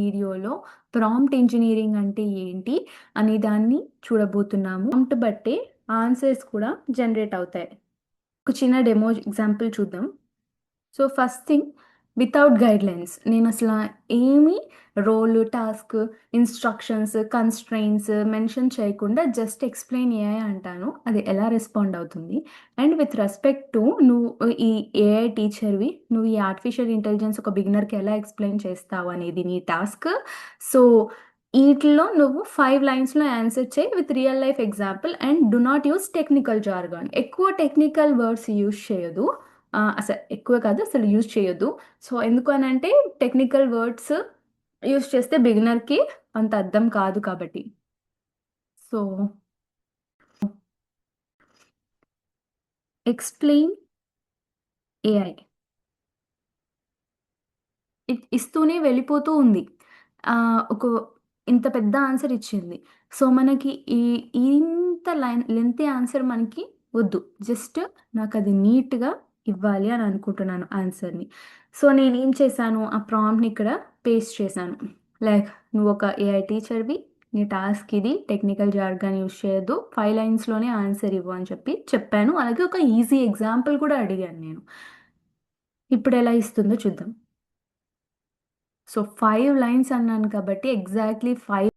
వీడియోలో prompt engineering అంటే ఏంటి అనే దాన్ని చూడబోతున్నాము. ప్రాంప్ట్ బట్టే ఆన్సర్స్ కూడా జనరేట్ అవుతాయి. ఒక చిన్న డెమో ఎగ్జాంపుల్ చూద్దాం. So first thing, without guidelines నేనసల ఏమి role, task, instructions, constraints mention చేయకుండా జస్ట్ ఎక్స్‌ప్లెయిన్ ఏఐ అంటాను. అది ఎలా రెస్పాండ్ అవుతుంది. అండ్ విత్ రెస్పెక్ట్ టు నువ్వు ఈ ఏఐ టీచర్‌వి. నువ్వు ఈ ఆర్టిఫిషియల్ ఇంటెలిజెన్స్ ఒక బిగినర్‌కి ఎలా ఎక్స్‌ప్లెయిన్ చేస్తావు అనేది నీ టాస్క్. సో ఈటిల్లో నువ్వు 5 లైన్స్‌లో ఆన్సర్ చేయి with real life example and do not use technical jargon. ఎక్కువ టెక్నికల్ వర్డ్స్ యూజ్ చేయొద్దు. ఎక్కువ కాదు, అసలు యూజ్ చేయొద్దు. సో ఎందుకు అనంటే టెక్నికల్ వర్డ్స్ యూజ్ చేస్తే బిగినర్‌కి అంత అర్థం కాదు కాబట్టి. So explain AI. ఇస్తూనే వెళ్ళిపోతూ ఉంది. ఒక ఇంత పెద్ద ఆన్సర్ ఇచ్చింది. సో, మనకి ఇంత లెంగ్తీ ఆన్సర్ మనకి వద్దు. జస్ట్ నాకది నీట్‌గా ఇవ్వాలి అని అనుకుంటున్నాను ఆన్సర్‌ని. సో, నేనేం చేశాను, ఆ ప్రాంప్ట్‌ని ఇక్కడ పేస్ట్ చేశాను. లైక్ నువ్వొక ఏఐ టీచర్‌వి. నీ టాస్క్ ఇది. టెక్నికల్ జార్గాన్ యూజ్ చేయొద్దు. 5 లైన్స్‌లోనే ఆన్సర్ ఇవ్వు అని చెప్పాను. అలాగే ఒక ఈజీ ఎగ్జాంపుల్ కూడా అడిగాను నేను. ఇప్పుడెలా ఇస్తుందో చూద్దాం. సో 5 లైన్స్ అన్నాను కాబట్టి ఎగ్జాక్ట్‌లీ 5